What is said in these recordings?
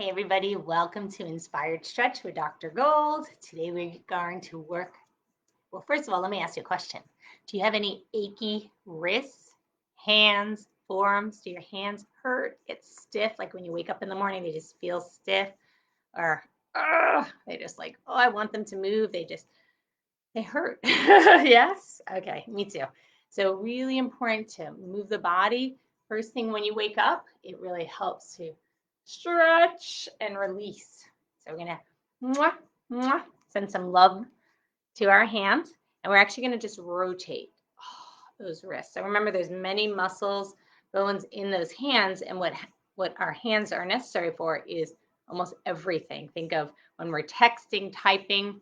Hey everybody, welcome to Inspired Stretch with Dr. Gold. Today we're going to work, well, first of all, let me ask you a question. Do you have any achy wrists, hands, forearms? Do your hands hurt, get stiff? Like when you wake up in the morning, they just feel stiff or they just like, oh, I want them to move. They hurt. Yes? Okay, me too. So really important to move the body. First thing when you wake up, it really helps to stretch and release. So we're gonna mwah, mwah, send some love to our hands, and we're actually gonna just rotate those wrists. So remember, there's many muscles, bones in those hands, and what our hands are necessary for is almost everything. Think of when we're texting, typing,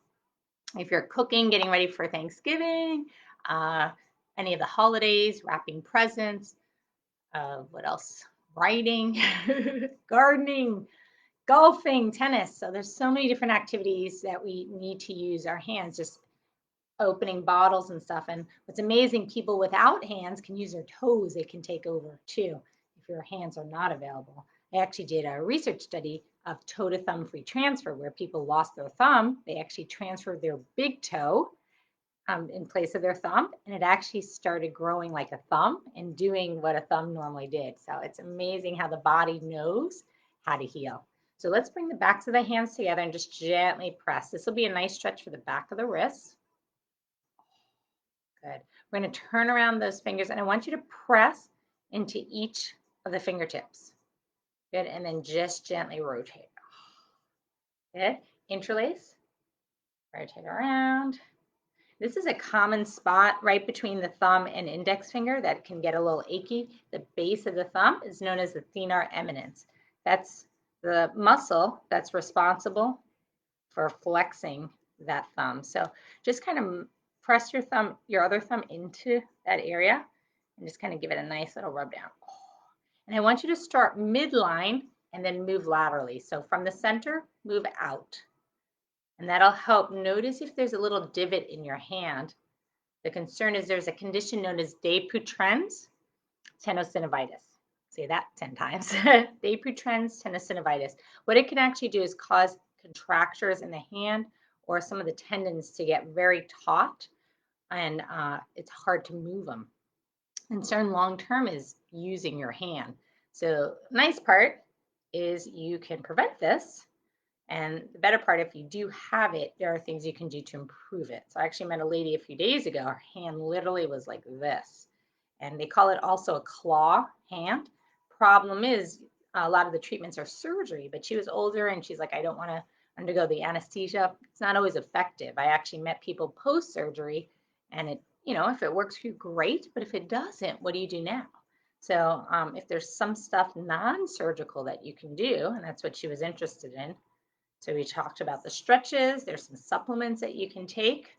if you're cooking, getting ready for Thanksgiving, uh, any of the holidays, wrapping presents, what else? Writing, gardening, golfing, tennis. So there's so many different activities that we need to use our hands, just opening bottles and stuff. And what's amazing, people without hands can use their toes. They can take over too if your hands are not available. I actually did a research study of toe to thumb free transfer where people lost their thumb. They actually transferred their big toe in place of their thumb, and it actually started growing like a thumb and doing what a thumb normally did. So it's amazing how the body knows how to heal. So let's bring the backs of the hands together and just gently press. This will be a nice stretch for the back of the wrists. Good. We're going to turn around those fingers, and I want you to press into each of the fingertips. Good. And then just gently rotate. Good. Interlace. Rotate around. This is a common spot right between the thumb and index finger that can get a little achy. The base of the thumb is known as the thenar eminence. That's the muscle that's responsible for flexing that thumb. So just kind of press your other thumb into that area and just kind of give it a nice little rub down. And I want you to start midline and then move laterally. So from the center, move out. And that'll help. Notice if there's a little divot in your hand. The concern is there's a condition known as Dupuytren's tenosynovitis. Say that 10 times. Dupuytren's tenosynovitis. What it can actually do is cause contractures in the hand or some of the tendons to get very taut, and it's hard to move them. Concern long term is using your hand. So nice part is you can prevent this. And the better part, if you do have it, there are things you can do to improve it. So I actually met a lady a few days ago. Her hand literally was like this. And they call it also a claw hand. Problem is, a lot of the treatments are surgery, but she was older and she's like, I don't want to undergo the anesthesia. It's not always effective. I actually met people post-surgery, and it, if it works for you, great. But if it doesn't, what do you do now? So if there's some stuff non-surgical that you can do, and that's what she was interested in. So we talked about the stretches. There's some supplements that you can take.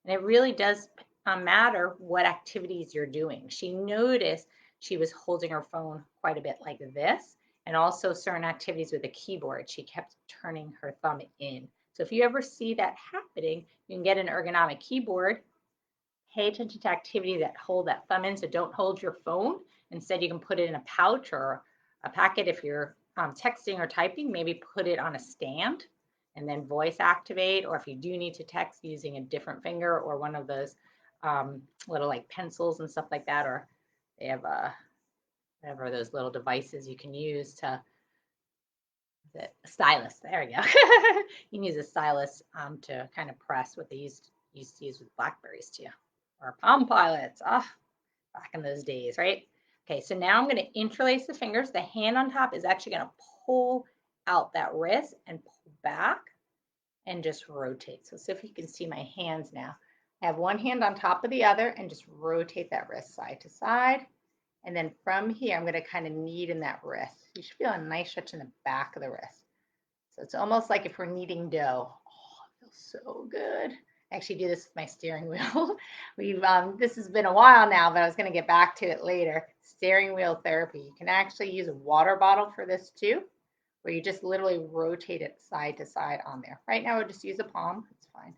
And it really does matter what activities you're doing. She noticed she was holding her phone quite a bit like this, and also certain activities with the keyboard. She kept turning her thumb in. So if you ever see that happening, you can get an ergonomic keyboard. Pay attention to activities that hold that thumb in. So don't hold your phone. Instead, you can put it in a pouch or a packet if you're texting or typing. Maybe put it on a stand and then voice activate, or if you do need to text using a different finger or one of those little like pencils and stuff like that, or they have whatever those little devices you can use to the stylus. There we go. You can use a stylus to kind of press what they used to use with Blackberries too, or Palm Pilots. Back in those days, right? Okay, so now I'm going to interlace the fingers. The hand on top is actually going to pull out that wrist and pull back and just rotate. So see if you can see my hands now. I have one hand on top of the other and just rotate that wrist side to side. And then from here, I'm going to kind of knead in that wrist. You should feel a nice stretch in the back of the wrist. So it's almost like if we're kneading dough. Oh, it feels so good. I actually do this with my steering wheel. This has been a while now, but I was going to get back to it later. Steering wheel therapy. You can actually use a water bottle for this too, where you just literally rotate it side to side on there. Right now, we'll just use a palm. It's fine.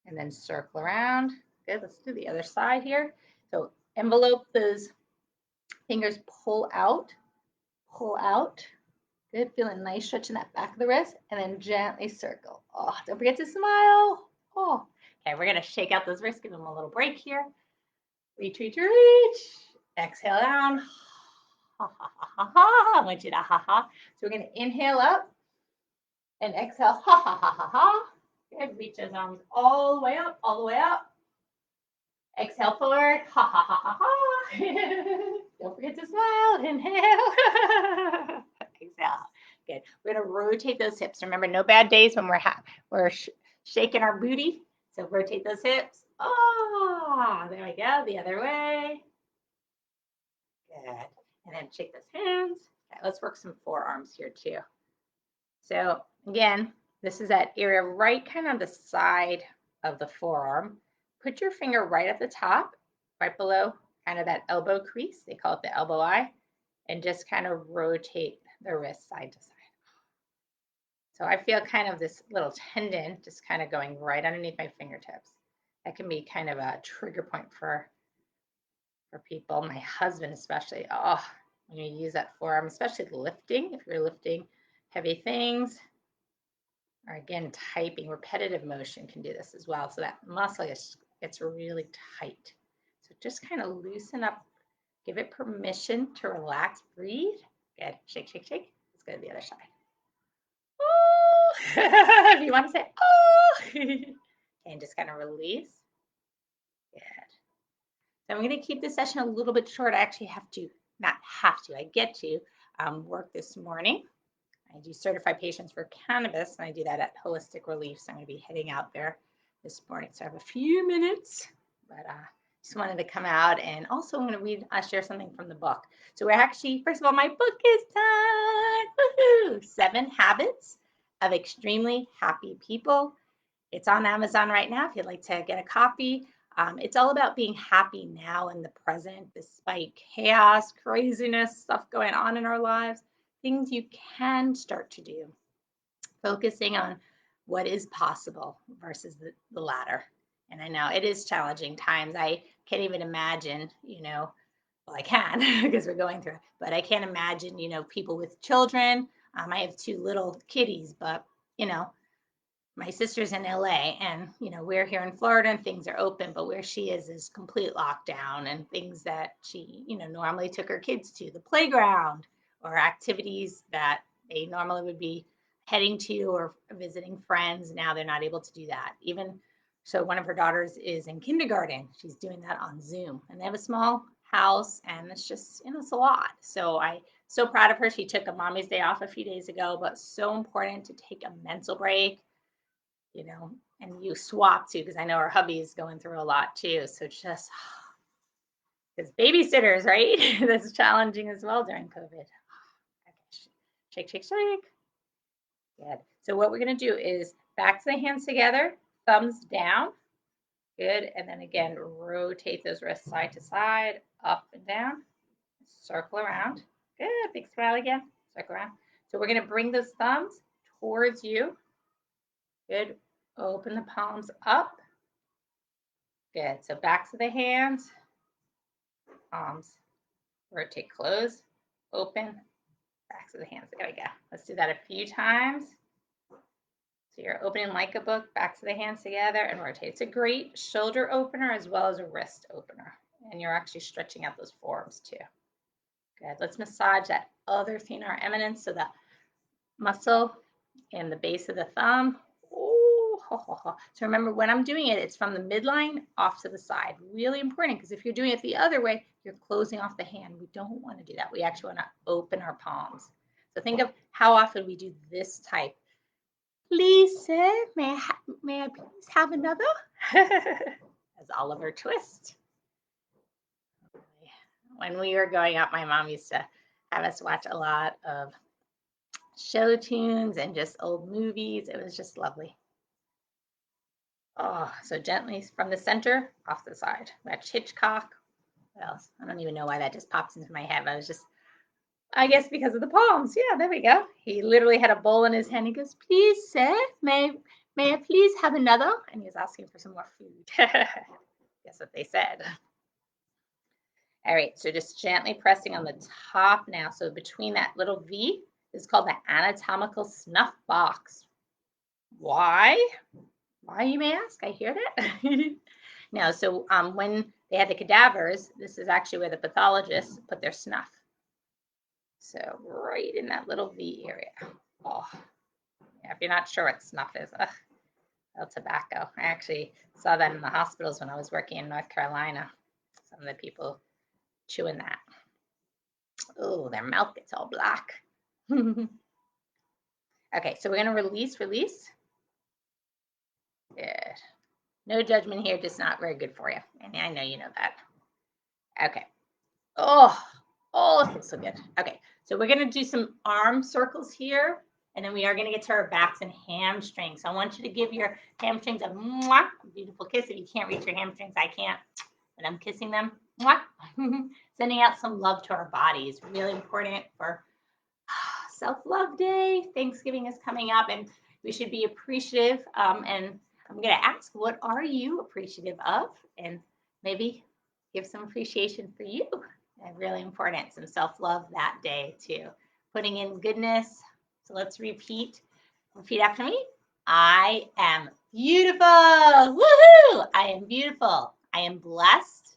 And then circle around. Good. Let's do the other side here. So envelope those fingers, pull out, Good, feeling nice, stretching that back of the wrist, and then gently circle. Oh, don't forget to smile. Oh, okay, we're gonna shake out those wrists, give them a little break here. Reach, reach, reach. Exhale down. Ha, ha, ha, ha, ha. I want you to ha, ha. So we're gonna inhale up and exhale, ha, ha, ha, ha, ha. Good, reach those arms all the way up, all the way up. Exhale forward, ha, ha, ha, ha, ha. Don't forget to smile, inhale. Exhale. Good. We're gonna rotate those hips. Remember, no bad days when we're shaking our booty. So rotate those hips. Oh, there we go. The other way. Good. And then shake those hands. Okay, let's work some forearms here too. So again, this is that area right kind of on the side of the forearm. Put your finger right at the top, right below kind of that elbow crease. They call it the elbow eye. And just kind of rotate the wrist side to side. So I feel kind of this little tendon just kind of going right underneath my fingertips. That can be kind of a trigger point for people, my husband especially. Oh, when you use that forearm, especially lifting, if you're lifting heavy things, or again, typing, repetitive motion can do this as well. So that muscle gets really tight. So just kind of loosen up, give it permission to relax, breathe. Good, shake, shake, shake. Let's go to the other side. Oh, if you want to say, oh, and just kind of release. Good. So I'm going to keep this session a little bit short. I actually I get to work this morning. I do certify patients for cannabis, and I do that at Holistic Relief. So I'm going to be heading out there this morning. So I have a few minutes, but just wanted to come out, and also I'm going to share something from the book. So we're actually, first of all, my book is done. Woohoo! 7 Habits of Extremely Happy People. It's on Amazon right now if you'd like to get a copy. It's all about being happy now in the present, despite chaos, craziness, stuff going on in our lives, things you can start to do, focusing on what is possible versus the latter. And I know it is challenging times. I can't even imagine, well, I can because we're going through it, but I can't imagine, people with children. I have 2 little kitties, but, my sister's in LA, and we're here in Florida and things are open, but where she is complete lockdown, and things that she normally took her kids to the playground or activities that they normally would be heading to or visiting friends. Now they're not able to do that. Even so, one of her daughters is in kindergarten. She's doing that on Zoom, and they have a small house, and it's just it's a lot. So I'm so proud of her. She took a mommy's day off a few days ago, but so important to take a mental break, and you swap too, because I know our hubby is going through a lot too. So just because babysitters, right? That's challenging as well during COVID. Okay. Shake, shake, shake. Good. So what we're going to do is back to the hands together, thumbs down. Good. And then again, rotate those wrists side to side, up and down, circle around. Good. Big smile again. Circle around. So we're going to bring those thumbs towards you. Good. Open the palms up. Good. So back to the hands, palms, rotate, close, open, backs of the hands. There we go. Let's do that a few times. So you're opening like a book, backs of the hands together, and rotate. It's a great shoulder opener as well as a wrist opener. And you're actually stretching out those forearms too. Good. Let's massage that other thenar eminence, so the muscle in the base of the thumb. Ooh, ho, ho, ho. So remember, when I'm doing it, it's from the midline off to the side. Really important, because if you're doing it the other way, you're closing off the hand. We don't want to do that. We actually want to open our palms. So think of how often we do this type. Please, sir, may I please have another? As Oliver Twist. When we were growing up, my mom used to have us watch a lot of show tunes and just old movies. It was just lovely. Oh, so gently from the center, off the side. That's Hitchcock. What else? I don't even know why that just pops into my head. I guess because of the palms. Yeah, there we go. He literally had a bowl in his hand. He goes, please, sir, may I please have another? And he was asking for some more food. Guess what they said. All right, so just gently pressing on the top now. So between that little V This is called the anatomical snuff box. Why? Why, you may ask? I hear that. No, so when they had the cadavers, this is actually where the pathologists put their snuff. So right in that little V area. Oh, yeah, if you're not sure what snuff is, tobacco. I actually saw that in the hospitals when I was working in North Carolina. Some of the people chewing that. Oh, their mouth gets all black. Okay, so we're going to release. Good. No judgment here, just not very good for you. And I know you know that. Okay. Oh, it feels so good. Okay, so we're going to do some arm circles here, and then we are going to get to our backs and hamstrings. So I want you to give your hamstrings a mwah, beautiful kiss. If you can't reach your hamstrings, I can't, but I'm kissing them. Mwah. Sending out some love to our bodies. Really important for Self-Love Day. Thanksgiving is coming up, and we should be appreciative. And I'm going to ask, what are you appreciative of? And maybe give some appreciation for you. And really important, some self-love that day too. Putting in goodness. So let's repeat after me. I am beautiful. Woohoo! I am beautiful. I am blessed.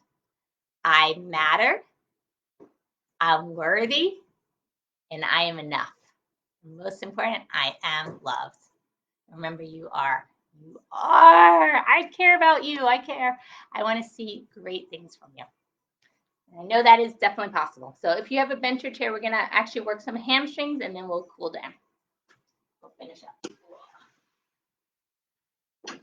I matter. I'm worthy. And I am enough. Most important, I am loved. Remember, you are. You are. I care about you. I care. I want to see great things from you. And I know that is definitely possible. So if you have a bench or chair, we're going to actually work some hamstrings, and then we'll cool down. We'll finish up. So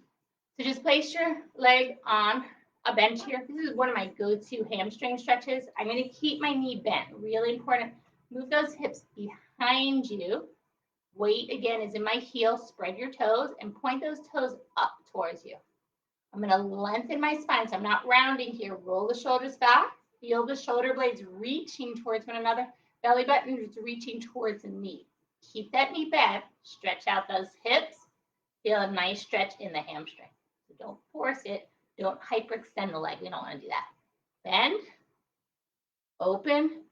just place your leg on a bench here. This is one of my go-to hamstring stretches. I'm going to keep my knee bent. Really important. Move those hips behind you. Weight, again, is in my heel. Spread your toes and point those toes up towards you. I'm going to lengthen my spine, so I'm not rounding here. Roll the shoulders back. Feel the shoulder blades reaching towards one another. Belly button is reaching towards the knee. Keep that knee bent. Stretch out those hips. Feel a nice stretch in the hamstring. So don't force it. Don't hyperextend the leg. We don't want to do that. Bend, open,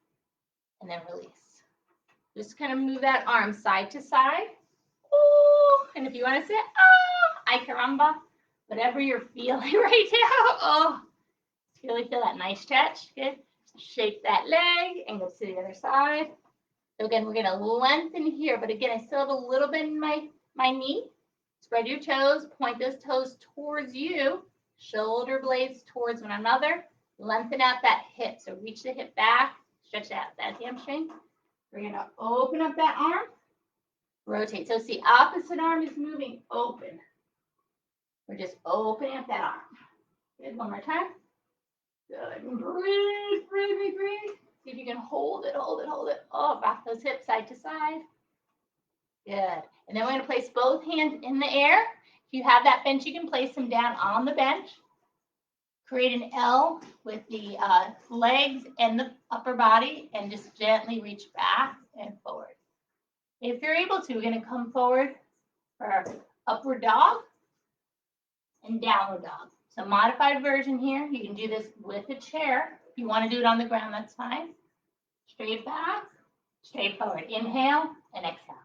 and then release. Just kind of move that arm side to side. Ooh. And if you want to say, ay caramba, whatever you're feeling right now. Oh, really feel that nice stretch. Good. Shake that leg and go to the other side. So again, we're going to lengthen here, but again, I still have a little bit in my knee. Spread your toes, point those toes towards you, shoulder blades towards one another. Lengthen out that hip. So reach the hip back, stretch out that hamstring. We're going to open up that arm, rotate. So see, opposite arm is moving open. We're just opening up that arm. Good, one more time. Good, breathe. See if you can hold it. Oh, rock those hips side to side. Good, and then we're going to place both hands in the air. If you have that bench, you can place them down on the bench. Create an L with the legs and the upper body, and just gently reach back and forward. If you're able to, we're going to come forward for upward dog and downward dog. So modified version here. You can do this with a chair. If you want to do it on the ground, that's fine. Straight back, straight forward. Inhale and exhale.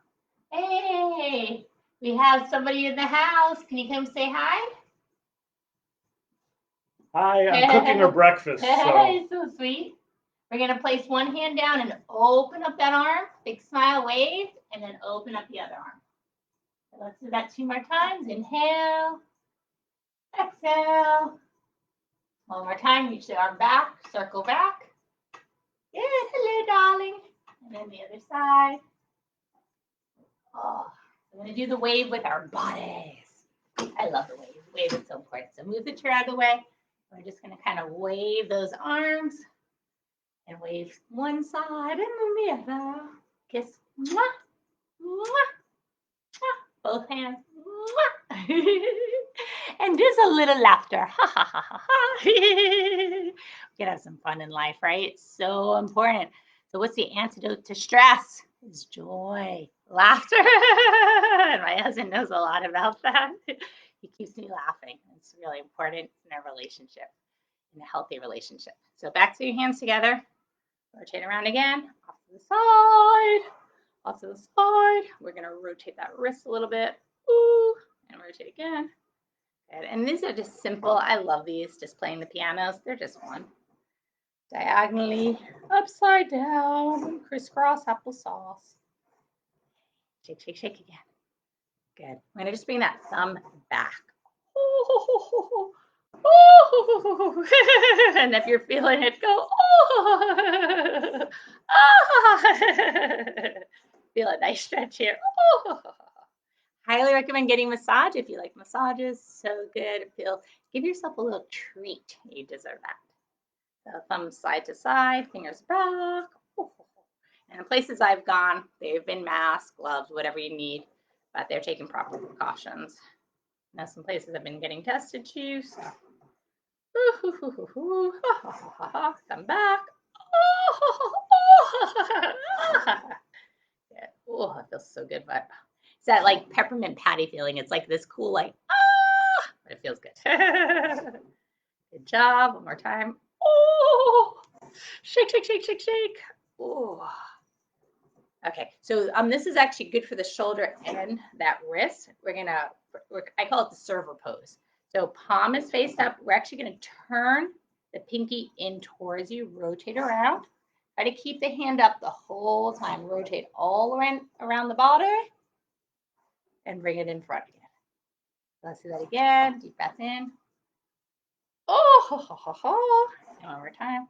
Hey, we have somebody in the house. Can you come say hi? Hi, I'm cooking her breakfast. So sweet. We're going to place one hand down and open up that arm. Big smile, wave, and then open up the other arm. So let's do that 2 more times. Inhale, exhale. One more time, reach the arm back, circle back. Good, hello, darling. And then the other side. Oh, we're going to do the wave with our bodies. I love the wave. The wave is so important. So move the chair out of the way. We're just going to kind of wave those arms and wave one side and then the other. Kiss. Mwah, mwah, mwah. Both hands. Mwah. And just a little laughter. Ha ha ha ha ha. We can have some fun in life, right? It's so important. So what's the antidote to stress? It's joy, laughter. And my husband knows a lot about that. He keeps me laughing. It's really important in our relationship, in a healthy relationship. So back to your hands together. Rotate around again, off to the side. off to the side. We're going to rotate that wrist a little bit. Ooh, and rotate again. Good. And these are just simple. I love these, just playing the pianos. They're just fun. Diagonally, upside down, crisscross applesauce. Shake, shake, shake again. Good. I'm going to just bring that thumb back. Oh, oh. And if you're feeling it, go, oh. Feel a nice stretch here. Oh. Highly recommend getting massage if you like massages. So good. Give yourself a little treat. You deserve that. So thumbs side to side, fingers back. And in places I've gone, they've been masks, gloves, whatever you need, but they're taking proper precautions. Now some places have been getting tested too. So come back. Yeah. Oh, it feels so good, but it's that like peppermint patty feeling. It's like this cool, like but it feels good. Good job. One more time. Oh, shake, shake, shake, shake, shake. Oh. Okay, so this is actually good for the shoulder and that wrist. I call it the server pose. So palm is faced up. We're actually gonna turn the pinky in towards you, rotate around. Try to keep the hand up the whole time. Rotate all around the body and bring it in front again. Let's do that again. Deep breath in. Oh, ho, ho, ho, ho. One more time.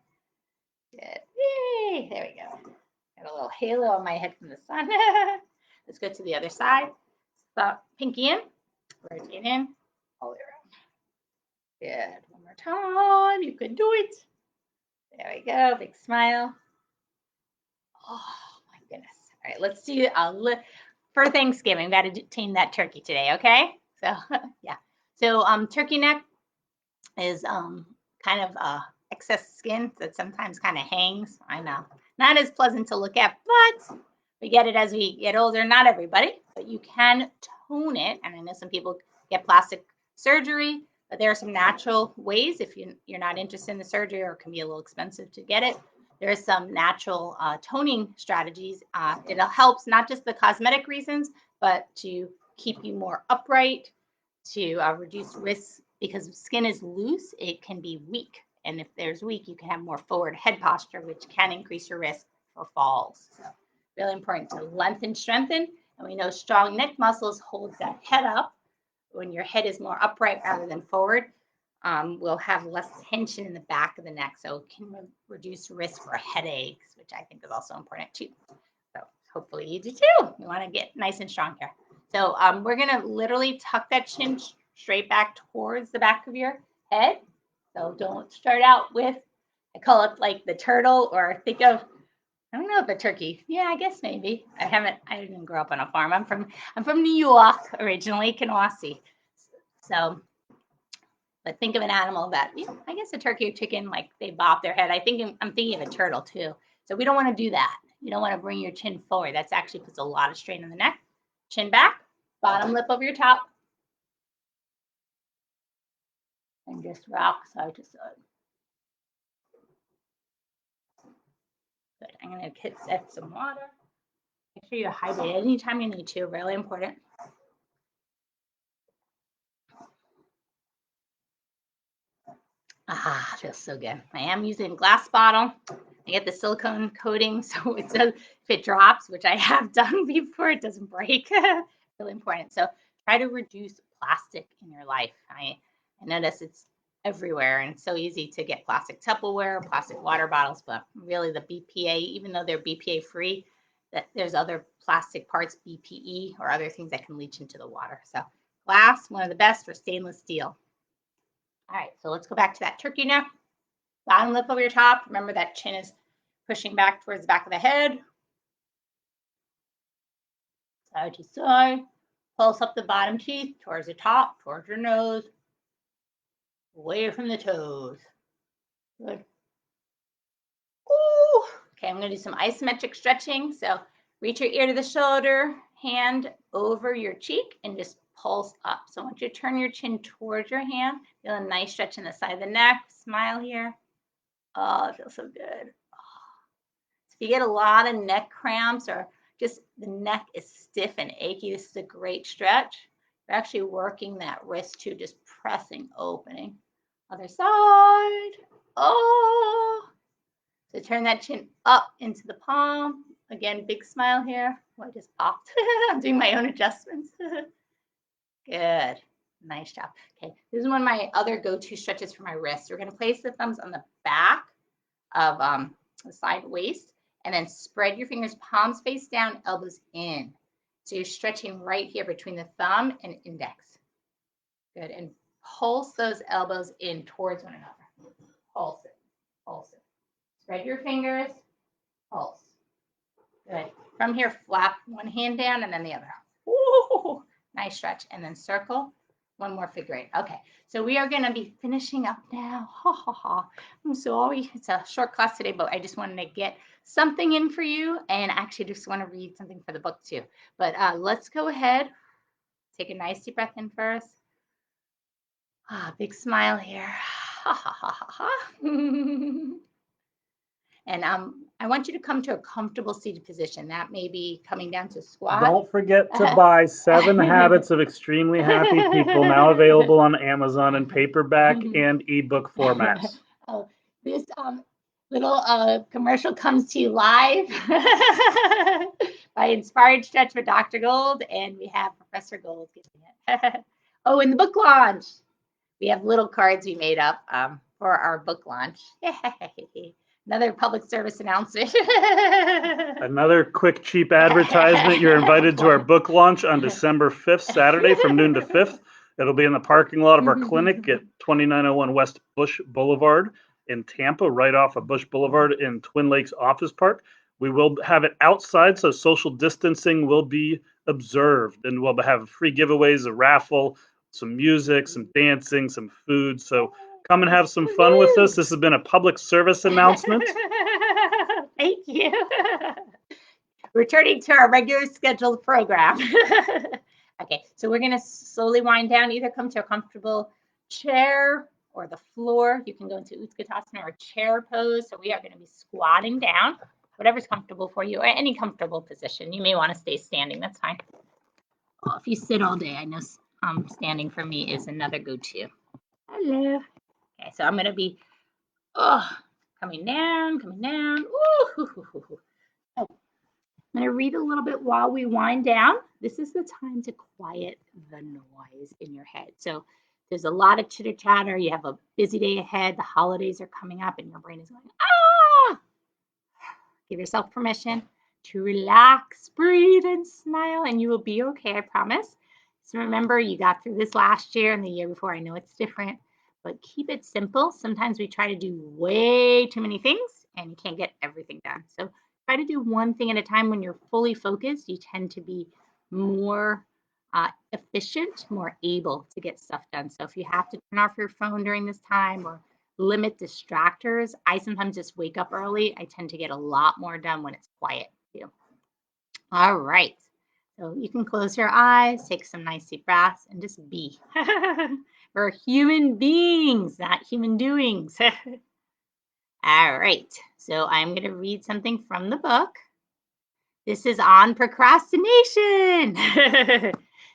Good. Yay. There we go. Got a little halo on my head from the sun. Let's go to the other side. So pinky in, rotate in, all the way around. Good. One more time. You can do it. There we go. Big smile. Oh my goodness. All right, let's do for Thanksgiving. Got to tame that turkey today, okay? So yeah. So turkey neck is kind of excess skin that sometimes kind of hangs. I know. Not as pleasant to look at, but we get it as we get older. Not everybody, but you can tone it. And I know some people get plastic surgery, but there are some natural ways if you're not interested in the surgery or it can be a little expensive to get it. There are some natural toning strategies. It helps not just the cosmetic reasons, but to keep you more upright, to reduce risks because skin is loose, it can be weak. And if there's weak, you can have more forward head posture, which can increase your risk for falls. So really important to lengthen, strengthen. And we know strong neck muscles hold that head up. When your head is more upright rather than forward, we'll have less tension in the back of the neck. So it can reduce risk for headaches, which I think is also important too. So hopefully you do too. You want to get nice and strong here. So we're going to literally tuck that chin straight back towards the back of your head. So don't start out with, I call it like the turtle, or think of, I don't know if a turkey. Yeah, I guess maybe. I didn't grow up on a farm. I'm from New York originally, Kanawasi. So, but think of an animal that, I guess a turkey or chicken, like they bop their head. I'm thinking of a turtle too. So we don't want to do that. You don't want to bring your chin forward. That's actually puts a lot of strain on the neck. Chin back, bottom lip over your top. And just rock side to side. Good. I'm going to set some water. Make sure you hydrate anytime you need to. Really important. Ah, feels so good. I am using a glass bottle. I get the silicone coating, so it says if it drops, which I have done before, it doesn't break. Really important. So try to reduce plastic in your life. I notice it's everywhere, and it's so easy to get plastic Tupperware, plastic water bottles, but really the BPA, even though they're BPA free, that there's other plastic parts, BPE, or other things that can leach into the water. So glass, one of the best, or stainless steel. All right, so let's go back to that turkey neck. Bottom lip over your top. Remember that chin is pushing back towards the back of the head. Side to side. Pulse up the bottom teeth towards the top, towards your nose. Away from the toes. Good. Ooh. Okay, I'm going to do some isometric stretching. So reach your ear to the shoulder, hand over your cheek, and just pulse up. So once you turn your chin towards your hand, feel a nice stretch in the side of the neck. Smile here. Oh, it feels so good. Oh. If you get a lot of neck cramps or just the neck is stiff and achy, this is a great stretch. You're actually working that wrist too, just pressing, opening. Other side. Oh. So turn that chin up into the palm. Again, big smile here. Oh, I just popped. I'm doing my own adjustments. Good. Nice job. Okay, this is one of my other go-to stretches for my wrists. We're going to place the thumbs on the back of the side waist, and then spread your fingers, palms face down, elbows in. So you're stretching right here between the thumb and index. Good. And pulse those elbows in towards one another. Pulse it. Pulse it. Spread your fingers. Pulse. Good. From here, flap one hand down and then the other. Ooh, nice stretch. And then circle. One more figure eight. Okay, so we are going to be finishing up now. Ha ha ha. I'm sorry. It's a short class today, but I just wanted to get something in for you. And actually just want to read something for the book too. But let's go ahead. Take a nice deep breath in first. Big smile here. Ha ha ha ha ha. And I want you to come to a comfortable seated position. That may be coming down to squat. Don't forget to buy 7 Habits of Extremely Happy People, now available on Amazon in paperback and ebook formats. Oh, this little commercial comes to you live by Inspired Stretch with Dr. Gold, and we have Professor Gold giving it. Oh, in the book launch, we have little cards we made up for our book launch. Another public service announcement. Another quick, cheap advertisement. You're invited to our book launch on December 5th, Saturday from noon to 5th. It'll be in the parking lot of our clinic at 2901 West Bush Boulevard in Tampa, right off of Bush Boulevard in Twin Lakes Office Park. We will have it outside, so social distancing will be observed. And we'll have free giveaways, a raffle, some music, some dancing, some food. So come and have some fun with us. This has been a public service announcement. Thank you. Returning to our regular scheduled program. Okay, so we're going to slowly wind down. Either come to a comfortable chair or the floor. You can go into Utkatasana or chair pose. So we are going to be squatting down, whatever's comfortable for you, or any comfortable position. You may want to stay standing. That's fine. Well, if you sit all day, I know standing for me is another go-to. Hello. Okay, so I'm going to be coming down, coming down. Ooh, I'm going to read a little bit while we wind down. This is the time to quiet the noise in your head. So there's a lot of chitter chatter. You have a busy day ahead. The holidays are coming up and your brain is going, ah! Give yourself permission to relax, breathe, and smile, and you will be okay, I promise. So remember, you got through this last year and the year before. I know it's different, but keep it simple. Sometimes we try to do way too many things and you can't get everything done. So try to do one thing at a time. When you're fully focused, you tend to be more efficient, more able to get stuff done. So if you have to turn off your phone during this time or limit distractors, I sometimes just wake up early. I tend to get a lot more done when it's quiet too. All right. So you can close your eyes, take some nice deep breaths, and just be. We're human beings, not human doings. All right. So I'm going to read something from the book. This is on procrastination.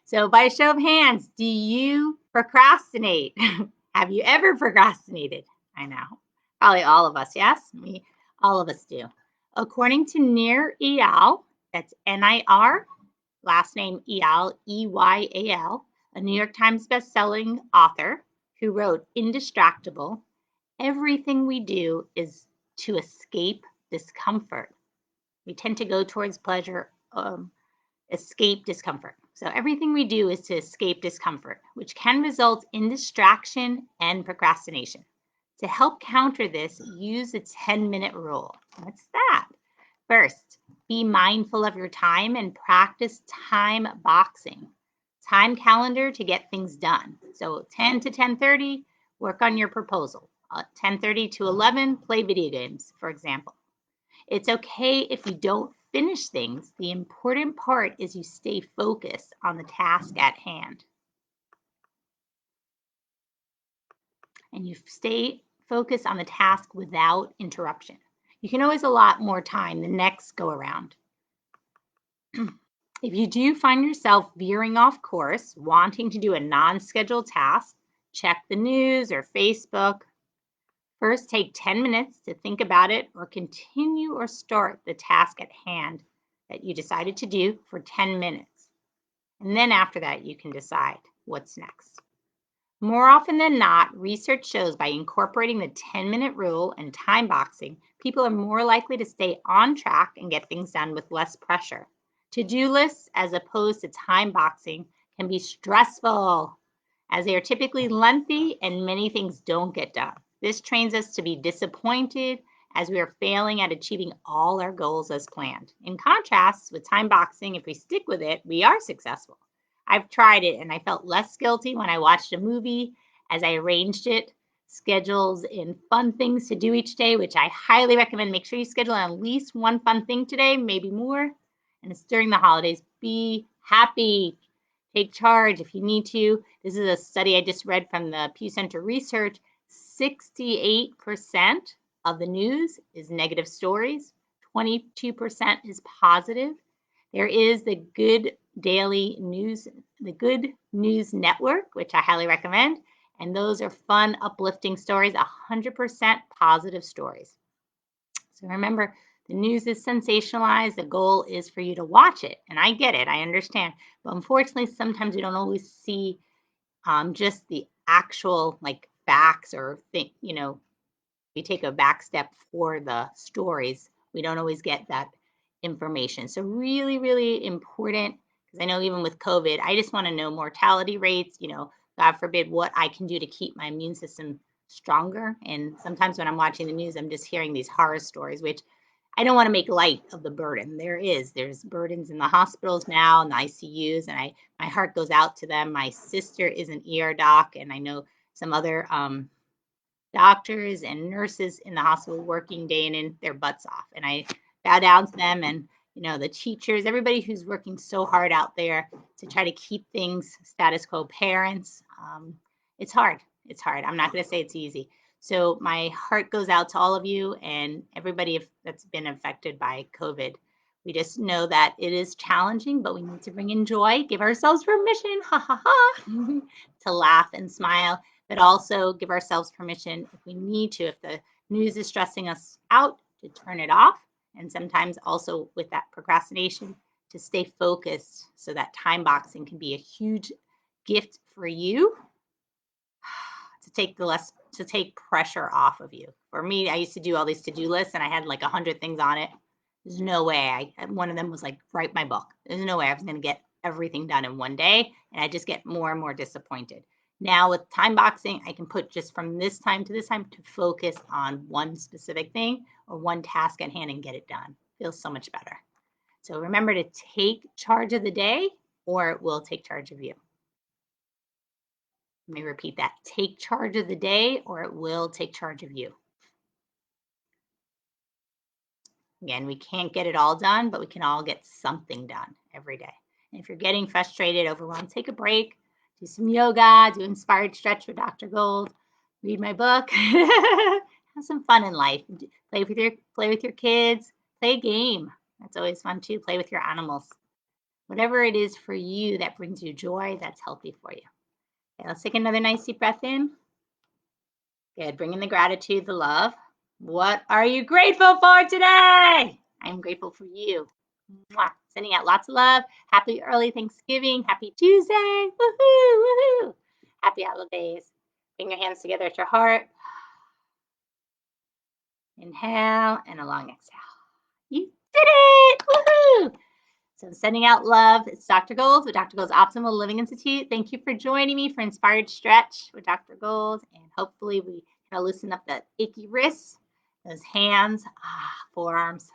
So by show of hands, do you procrastinate? Have you ever procrastinated? I know. Probably all of us, yes? Me, all of us do. According to Nir Eyal, that's N-I-R, last name Eyal, E-Y-A-L, a New York Times bestselling author who wrote Indistractable, everything we do is to escape discomfort. We tend to go towards pleasure, escape discomfort. So everything we do is to escape discomfort, which can result in distraction and procrastination. To help counter this, use a 10-minute rule. What's that? First, be mindful of your time and practice time boxing. Time calendar to get things done. So 10 to 10:30, work on your proposal. 10:30 to 11, play video games, for example. It's okay if you don't finish things. The important part is you stay focused on the task at hand. And you stay focused on the task without interruption. You can always allot more time the next go around. If you do find yourself veering off course, wanting to do a non-scheduled task, check the news or Facebook. First, take 10 minutes to think about it or continue or start the task at hand that you decided to do for 10 minutes. And then after that, you can decide what's next. More often than not, research shows by incorporating the 10-minute rule and time boxing, people are more likely to stay on track and get things done with less pressure. To-do lists, as opposed to time boxing, can be stressful as they are typically lengthy and many things don't get done. This trains us to be disappointed as we are failing at achieving all our goals as planned. In contrast, with time boxing, if we stick with it, we are successful. I've tried it and I felt less guilty when I watched a movie as I arranged it, schedules and fun things to do each day, which I highly recommend. Make sure you schedule at least one fun thing today, maybe more. And it's during the holidays. Be happy. Take charge if you need to. This is a study I just read from the Pew Center Research. 68% of the news is negative stories. 22% is positive. There is the Good News Network, which I highly recommend. And those are fun, uplifting stories, 100% positive stories. So remember, the news is sensationalized. The goal is for you to watch it. And I get it. I understand. But unfortunately, sometimes we don't always see just the actual like facts or think, we take a back step for the stories. We don't always get that information. So really, really important, because I know even with COVID, I just want to know mortality rates, God forbid, what I can do to keep my immune system stronger. And sometimes when I'm watching the news, I'm just hearing these horror stories, which I don't want to make light of the burden. There's burdens in the hospitals now and the ICUs, and my heart goes out to them. My sister is an ER doc, and I know some other doctors and nurses in the hospital working day in and their butts off. And I bow down to them and, the teachers, everybody who's working so hard out there to try to keep things status quo. Parents, it's hard. It's hard. I'm not going to say it's easy. So my heart goes out to all of you and everybody that's been affected by COVID. We just know that it is challenging, but we need to bring in joy, give ourselves permission, to laugh and smile, but also give ourselves permission if we need to, if the news is stressing us out, to turn it off. And sometimes also with that procrastination, to stay focused so that time boxing can be a huge gift for you to take pressure off of you. For me, I used to do all these to-do lists and I had like 100 things on it. There's no way. One of them was like, write my book. There's no way I was going to get everything done in one day. And I just get more and more disappointed. Now with time boxing, I can put just from this time to this time to focus on one specific thing or one task at hand and get it done. Feels so much better. So remember to take charge of the day or it will take charge of you. Let me repeat that. Take charge of the day or it will take charge of you. Again, we can't get it all done, but we can all get something done every day. And if you're getting frustrated, overwhelmed, take a break, do some yoga, do inspired stretch with Dr. Gold, read my book, have some fun in life. Play with your kids, play a game. That's always fun too. Play with your animals. Whatever it is for you that brings you joy, that's healthy for you. Okay, let's take another nice deep breath in. Good. Bring in the gratitude, the love. What are you grateful for today? I'm grateful for you. Mwah. Sending out lots of love. Happy early Thanksgiving. Happy Tuesday. Woohoo, woohoo. Happy holidays. Bring your hands together at your heart. Inhale and a long exhale. You did it. Woohoo. So sending out love. It's Dr. Gold with Dr. Gold's Optimal Living Institute. Thank you for joining me for Inspired Stretch with Dr. Gold. And hopefully we can loosen up that achy wrists, those hands, forearms.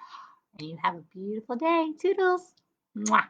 And you have a beautiful day. Toodles. Mwah.